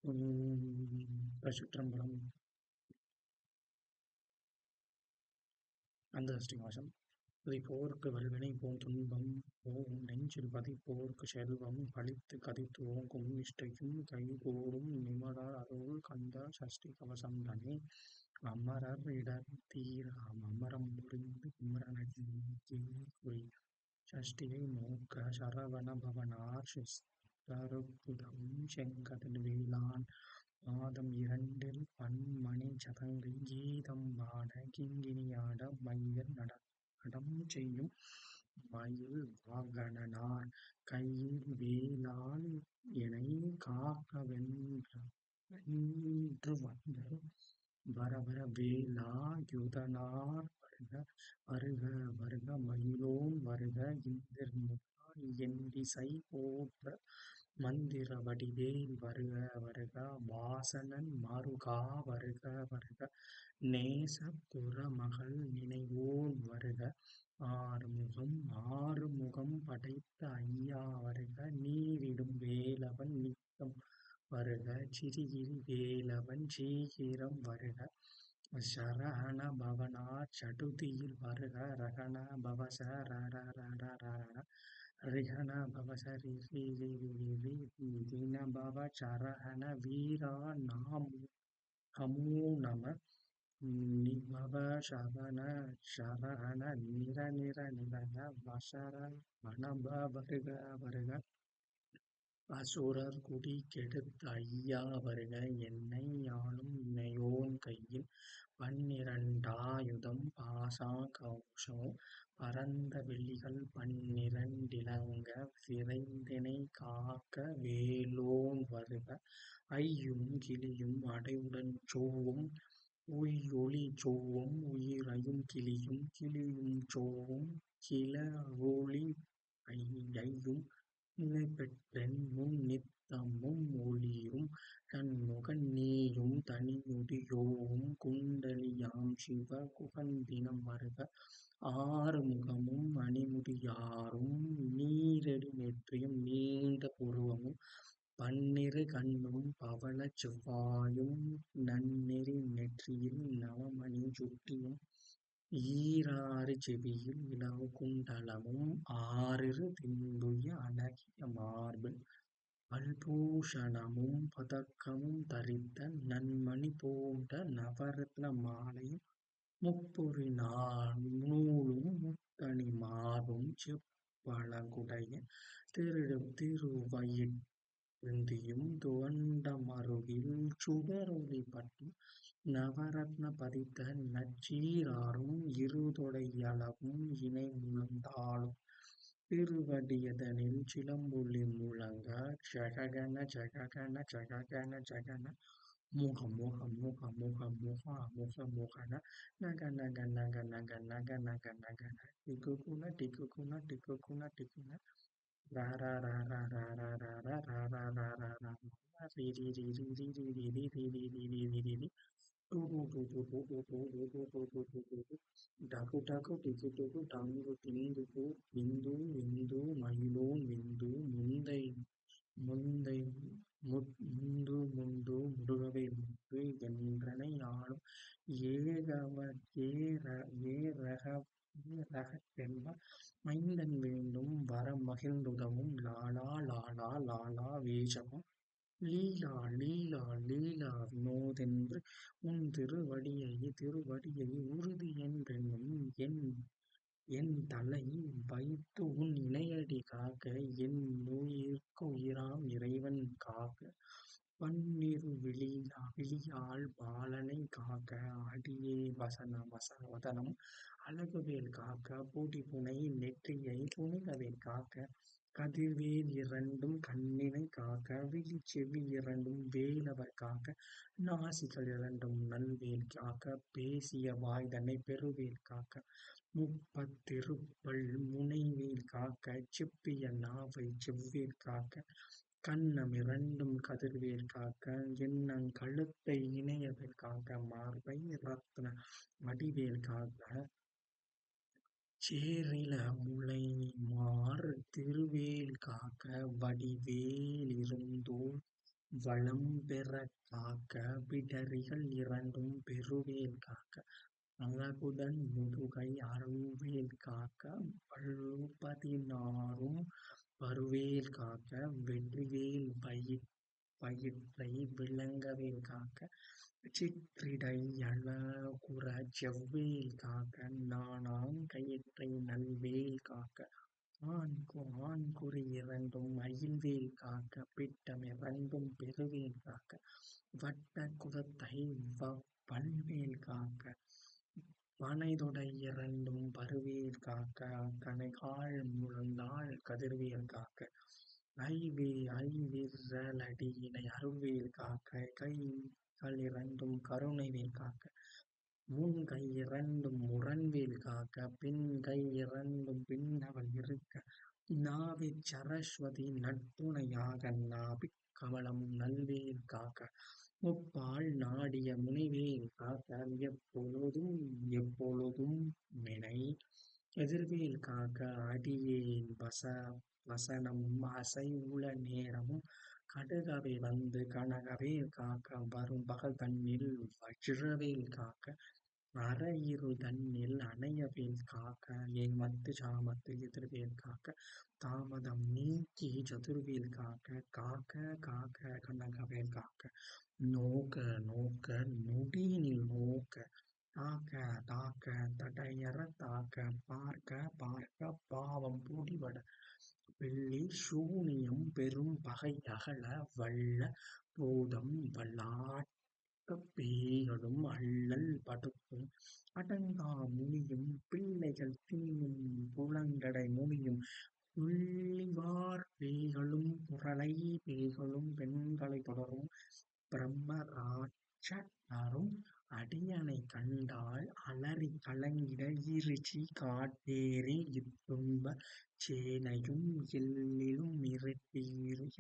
திருச்சிற்றம்பலம். அந்தஷ்டிவாசம். போர்க்கு வல்வினை துன்பம் போகும் நெஞ்சில் பதிப்போர்க்குச் செல்வம் பலித்துக் கதித்து ஓங்கும் நிஷ்டையும் கைகூடும் நிமலர் அருள் கந்த சஷ்டி கவசம் தனை அமரர் இடர் தீர அமரம் புரிந்து குமரனடி குறி சஷ்டியை நோக்க சரவண பவனார் சிஸ்தருக்குதம் செங்கதிர் வேளான் பாதம் இரண்டில் பன்மணி சதங்கை கீதம் பாட கிங்கிணியாட மையல் நடம் செய்யும் மயில் வாகனனார் கையில் வேலான் எனை காக்க வென்று வந்து வரவர வேலா யுதனார் வருக வருக வருக மயிலோன் வருக இந்திரமுகா எண்டிசை போற்ற மந்திர வடிவேல் வருக வருக வாசனன் மருகா வருக வருக நேச குறமகள் நினைவோன் வருக ஆறுமுகம் படைத்த ஐயா வருக நீரிடும் வேலவன் நித்தம் வருக சிறிகிரி வேலவன் சீக்கிரம் வருக சரஹண பவனார் சடுதியில் வருக ரகண பவச ரிஹண பவச தினபவ சரஹண வீரா நமோ நம நிபவ சவண சரஹண நிரக வசர வனப வருக வருக அசுரர் குடி கெடுத்த ஐயா வருக என்னை யாழும் இணையோன் கையில் பன்னிரண்டாயுதம் பாசா கவசம் பரந்த வெளிகள் பன்னிரண்டிலங்க விரைந்தெனை காக்க வேலோன் வருக ஐயும் கிளியும் அடைவுடன் சோவும் உய்யொளி சோவும் உயிரையும் கிளியும் சோவும் கிளரொளி ஐயும் நிலைபெற்றென் முன் நித்தமும் ஒளிரும் கண்முகன் நீயும் தனிமுடியோவும் குண்டலியாம் சிவ குகந்தினம் வருக ஆறுமுகமும் மணிமுடியாரும் நீரடி நெற்றியும் நீண்ட புருவமும் பன்னிரு கண்ணும் பவளச் செவ்வாயும் நன்னெறி நெற்றியில் நவமணி சுட்டியும் ஈராறு செவியில் இலவு குண்டலமும் ஆறிரு திண்டுய அழகிய மார்பில் பல்பூஷணமும் பதக்கமும் தரித்த நன்மணி போன்ற நவரத்ன மாலையும் முப்பொறி நூலும் முத்தணி மார்பும் செப்பழகுடைய திருவயிற்றியும் துவண்டமருகில் சுடரொளி பட்டும் நவரத்ன பதித்த நச்சீராரும் இருதொடையளவும் இணை முழந்தாளும் திருவடியதனில் சிலம்பொலி முழங்க ஜககன ஜககன ஜககன ஜகன முக முக முக முக முக முக முகன நக நக நக நக நக நக நகன டிக்குகுண டிக்குகுண டிக்குகுண டிக்குண ரர ரர ரர ரர ரர ரர ரர ரி ரி ரி ரி ரி ரி ரி ரி ரி ரி ரி ரி ரி ரி ரி டகு டகு டிகு டிகு டங்கு திங்குகு விந்து விந்து மயிலோன் விந்து முந்தை முந்தை முந்து முந்து முருகவே முந்து என்றனை ஆளும் ஏரகத்தென்ப மைந்தன் வேண்டும் வர மகிழ்ந்துதவும் லாலா லாலா லாலா வேஷமும் லீலா லீலா லீலா வினோதென்று உன் திருவடியை உறுதி என்றென்னும் என் தலை வைத்து உன் இணையடி காக்க என் உயிர்க்குயிராம் இறைவன் காக்க பன்னிரு விழியால் பாலனை காக்க அடியே வதனம் அழகுவேல் காக்க பூடிபுனை நெற்றியை புனிதவேல் காக்க கதிர்வேல் இரண்டும் கண்ணினை காக்க விழிச்செவி இரண்டும் வேலவர் காக்க நாசிகள் இரண்டும் நல்வேல் காக்க பேசிய வாய்தனை பெருவேல் காக்க முப்பத்திருப்பல் முனைவேல் காக்க செப்பிய நாவை செவ்வேல் காக்க கன்னம் இரண்டும் கதிர்வேல் காக்க எண்ணங்கழுத்தை இணையவேல் காக்க மார்பை ரத்ன வடிவேல் காக்க சேரில முலைமார் திருவேல் காக்க வடிவேலிருந்தோள் வளம்பெறக் காக்க பிடரிகள் இரண்டும் பெருவேல் காக்க அழகுதன் முதுகை அருள்வேல் காக்க வழுபதினாறும் பருவேல் காக்க வெற்றிவேல் வயிற்றை விளங்கவேல் காக்க சிற்றிடை அழகுறச் செவ்வேல் காக்க நாணாங் கயிற்றை நல்வேல் காக்க ஆண்குறி இரண்டும் மயில்வேல் காக்க பிட்டம் இரண்டும் பெருவேல் காக்க வட்டக் குதத்தை வல்வேல் காக்க பனைதொடை இரண்டும் பருவேல் காக்க கணைகால் முழந்தாள் கதிர்வேல் காக்க ஐவிரலடியினை அருள்வேல் காக்க கைகளிரண்டும் கருணைவேல் காக்க முன்கை இரண்டும் முரண்வேல் காக்க பின்கை இரண்டும் பின்னவள் இருக்க நாவிற் சரஸ்வதி நற்றுணையாக நாபிக் கமலம் நல்வேல் காக்க முப்பால் நாடிய முனிவேல் காக்க எப்பொழுதும் மினை எதிர்வேல் காக்க அடியேன் வசனமும் அசைவுள நேரமும் கடுகவே வந்து கனகவேல் காக்க வரும் பகல் தன்னில் வஜ்ரவேல் காக்க அரையிருள் தன்னில் அணையவேல் காக்க ஏமத்து சாமத்து எதிர்வேல் காக்க தாமதம் நீக்கி சதுர்வேல் காக்க காக்க காக்க கனகவேல் காக்க நோக்க நோக்க நொடியினில் நோக்க தாக்க தாக்க தடையற தாக்க பார்க்க பார்க்க பாவம் பொடிபட வெள்ளி சூனியம் பெரும் பகை அகல வல்ல போதம் வல்லாட்கப் பேய்களும் அல்லல் படுத்தும் அடங்கா முனியும் பிள்ளைகள் தின்னும் புலங்கடை முனியும் புள்ளிவார் பேய்களும் புரளை பேய்களும் பெண்களைத் தொடரும் பிரம்மராட்சதரும் அடியனைக் கண்டால் அலறிக் கலங்கிட ஈரிச்சி காட்டேறி இத்துன்பச் சேனையும் எல்லிலும் மிரட்டிரும்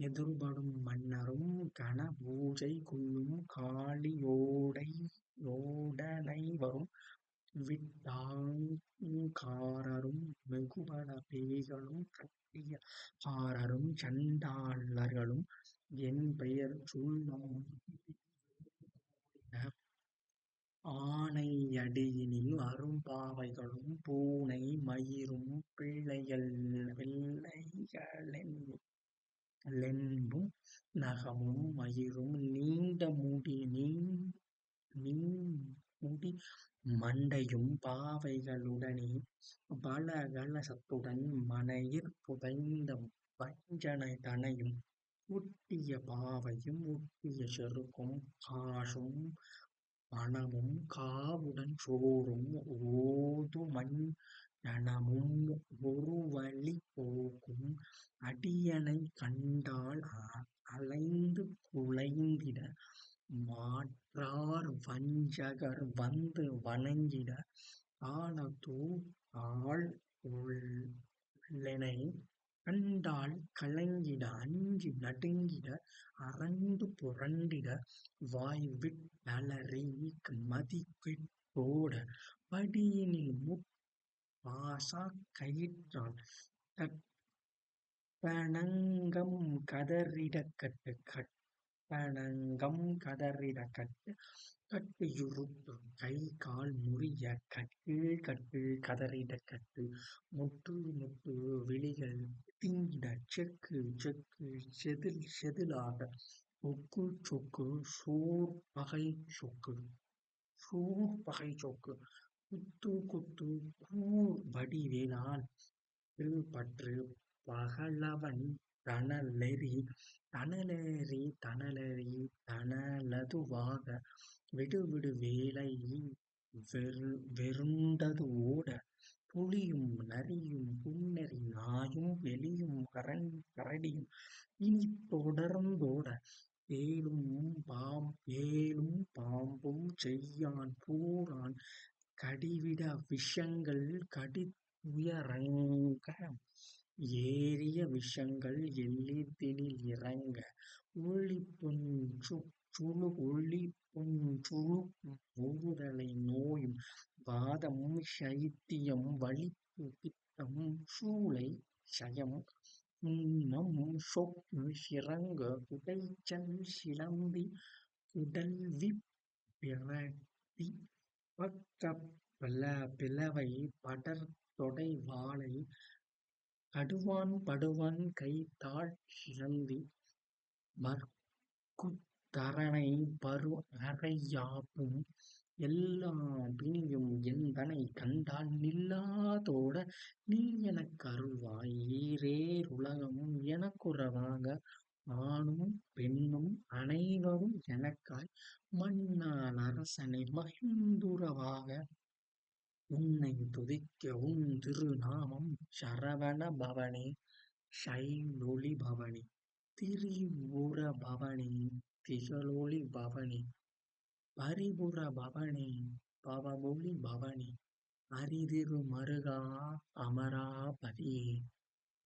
எதிர்படும் மன்னரும் கண பூஜை கொள்ளும் காளியோடனைவரும் விட்டாங்காரரும் வெகுபட பேய்களும் கட்டிய காரரும் சண்டாளர்களும் என் பெயர் சொல்லாமல் ஆனையடியினில் அரும்பாவைகளும் பூனை மயிரும் பிள்ளைகளென்பும் நகமும் மயிரும் நீண்ட முடி மண்டையும் பாவைகளுடனே பலகலசத்துடன் மனையிற் புதைந்த வஞ்சனை தனையும் ஒட்டிய பாவையும் ஒட்டிய செருக்கும் காசும் பணமும் காவுடன் சோறும் ஓதுமஞ் ஞனமும் ஒருவழி போக்கும் அடியனைக் கண்டால் அலைந்து குலைந்திட மாற்றார் வஞ்சகர் வந்து வணங்கிட காலத்தூர் ஆள்கொள்ளெனைக் கண்டால் கலங்கிட அஞ்சி நடுங்கிட அரண்டு புரண்டிட வாய்விட்டலறி மதிகெட்டோட படியினில் பாசக் கயிற்றால் கற்பனங்கம் கட்டியுருட்டு கைகால் முறிய கட்டில் கதறிடக் முட்டு விழிகள் பிதுங்கிட செக்கு செதிலாக சொக்கு சோர்பகை சொக்கு குத்து கூர் வடிவேலால் பற்று பகலவன் தனலதுவாக விடு வேலை வெருண்டது ஓட புலியும் நரியும் புன்னெறி நாயும் எலியும் கரடியும் இனித் தொடர்ந்தோட தேளும் பாம்பும் செய்யான் பூரான் கடிவிட விஷங்கள் கடித்துயரங்க ஏறிய விஷங்கள் எளிதினில் இறங்க ஒளிபுஞ் சுழுக்கும் ஊரலை நோயும் வாதம் சைத்தியம் வலிப்பு பித்தம் சூளை சயம் உன்னம் சொக்கு சிறங்கு குடைச்சல் சிலம்பி குடல்விப் பிரட்டி பக்கப் பிளவை படர்தொடை வாளை கடுவான் படுவான் கைதாழ் சிலந்தி மற்குத் தரணை பருஅரை யாப்பும் எல்லாம் பிணியும் எந்தனை கண்டால் நில்லாதோட நீஎனக் கருள்வாய் ஈரேழுலகும் எனக்குறவாக ஆணும் பெண்ணும் அனைவரும் எனக்காய் மண்ணாள் அரசனை மகிழ்ந்துறவாக உன்னைத் துதிக்க உன் திருநாமம் சரவண பவனே ஷைலொளி பவனே திரிபுர பவனே திகழொளி பவனே பரிபுர பவனே பவமொழி பவனே அரிதிரு மருகா அமராபதியே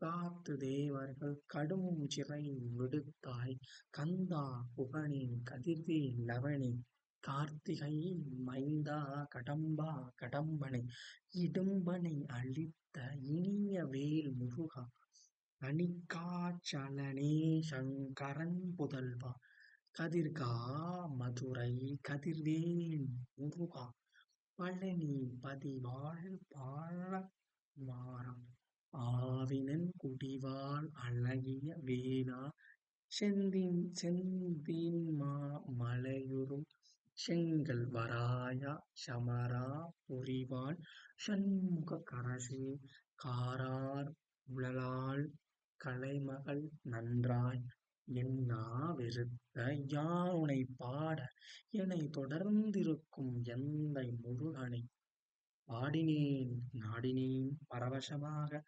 காத்து தேவர்கள் கடும் சிறை விடுத்தாய் கந்தா புகனே கதிர்வேல் லவனே கார்த்திகை மைந்தா கடம்பா கடம்பனை இடும்பனை அழித்த இனிய வேல் முருகா தணிகாச்சலனே சங்கரன் புதல்வா கதிர்கா மதுரை கதிர்வேல் முருகா பழனி பதிவாழ் பாலகுமாரா ஆவினன் குடிவாழ் அழகிய வேலா செந்தீன்மா மலையுறும் செங்கல் வராயா சமரா புரிவான் சண்முக கரசே காரார் உளலாள் கலைமகள் நன்றாய் என்னா வெறுத்த யானுனைப் பாட எனைத் தொடர்ந்திருக்கும் எந்தை முருகனை பாடினேன் நாடினேன் பரவசமாக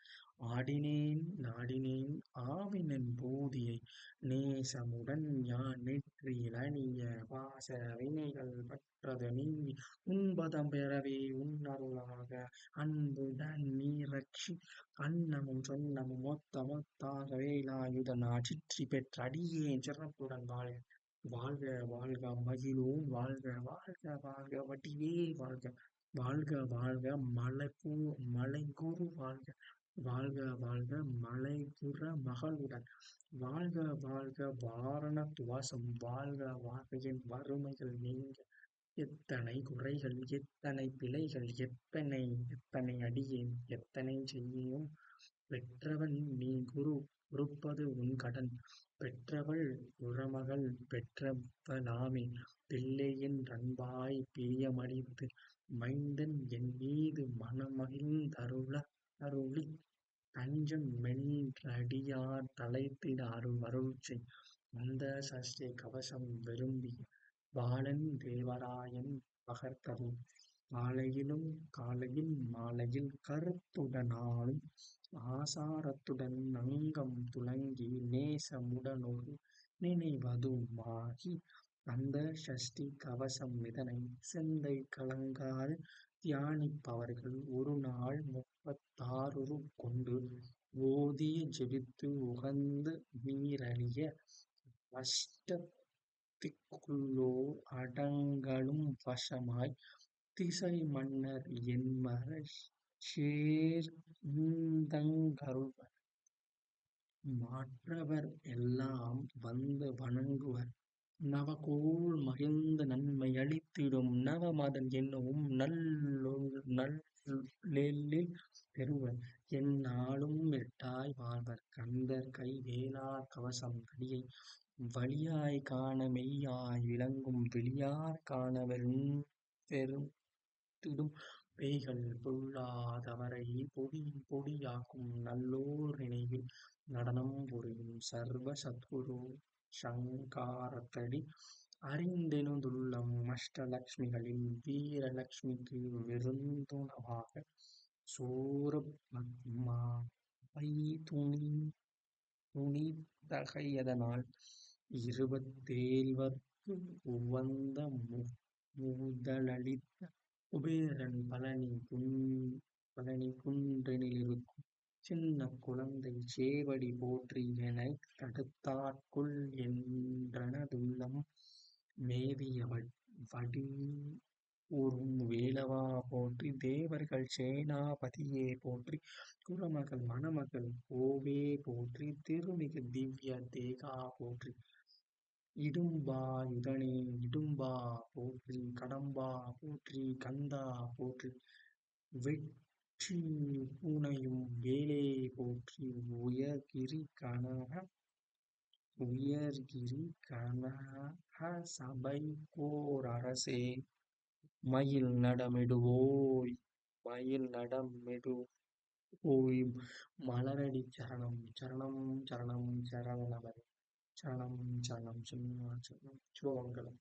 ஆடினேன் நாடினேன் ஆவினன் போதியை நேசமுடன் யான் நெற்றியில் அணிய பாச வினைகள் பற்றது நீங்கி உன்பதம் பெறவே உன்னருளாக அன்புடன் நீ ரட்சி அன்னமும் சொன்னமும் மொத்த மொத்தாக வேலாயுதனா சிற்றி பெற்ற அடியேன் சிறப்புடன் வாழ்க வாழ்க வாழ்க மகிழோன் வாழ்க வாழ்க வாழ்க வடிவேல் வாழ்க வாழ்க வாழ்க மலைகுரு வாழ்க வாழ்க வாழ்க மலைபுற மகளுடன் வாழ்க வாழ்க வாரணத்து வாசம் வாழ்க வாழ்க என் வறுமைகள் நீங்க எத்தனை குறைகள் எத்தனை பிழைகள் எத்தனை எத்தனை அடியேன் எத்தனை செய்யும் பெற்றவன் நீ குரு பொறுப்பது உன் கடன் பெற்றவள் குறமகள் பெற்றவளாமே பிள்ளையின் ரன்பாய் பிரியமளித்து மைந்தன் என் மீது மனமகிழ்ந்தருளித் தஞ்சம் மென்றடியார் தலைத்திட அருள்செய் அந்த சஷ்டி கவசம் விரும்பிய பாலன் தேவராயன் பகர்கதை காலையில் மாலையில் கருத்துடனாலும் ஆசாரத்துடன் அங்கம் துலங்கி நேசமுடனொரு நினைவதுமாகி அந்த சஷ்டி கவசம் இதனை சிந்தை கலங்காது தியானிப்பவர்கள் ஒரு நாள் 36 கொண்டு ஓதி ஜெபித்து உகந்து நீரழிய அஷ்டதிக்குள்ளோர் அடங்கலும் வசமாய் திசை மன்னர் என்மர் சேர்ந்தங்கருள்வர் மாற்றவர் எல்லாம் வந்து வணங்குவர் நவகோள் மகிழ்ந்து நன்மை அளித்திடும் நவமதன் என்னும் நல்லெழில் பெறுவர் எந்நாளும் எட்டாய் வாழ்வர் கந்தர் கை வேலார் கவசம் கடியை வலியாய் காண மெய்யாய் விளங்கும் வெளியார் காண வெறுத்திடும் பேய்கள் பொல்லாதவரை பொடி பொடியாக்கும் நல்லோர் நினைவில் நடனம் புரியும் சர்வ சத்குரு சங்காரத்தடி அறிந்தெனுதுள்ளம் அஷ்டலக்ஷ்மிகளில் வீரலக்ஷ்மிக்கு விருந்துணவாக சூரபத்மாவை துணித்தகையதனால் 27வர்க்கு உவந்த முதலளித்த குபேரன் பழனி குன்றினிலிருக்கும் சின்னக் குழந்தை சேவடி போற்றி எனத் தடுத்தாட்கொள் என்றனதுள்ளம் மேவிய ஊரும் வேலவா போற்றி, தேவர்கள் சேனாபதியே போற்றி, குறமகள் மணமகள் கோவே போற்றி, திருமிகு திவ்ய தேகா போற்றி, இடும்பா யுதனே இடும்பா போற்றி, கடம்பா போற்றி, கந்தா போற்றி, வெற்றி பூனையும் வேலே போற்றி, உயர்கிரி கனக சபைக்கோர் அரசே, மயில் நடமிடுவோய் மயில் நடமிடுவோய் மலரடி சரணம் சரணம் சரணம் சரவணபவ. சரணம் சரணம் சிவமங்கலம்.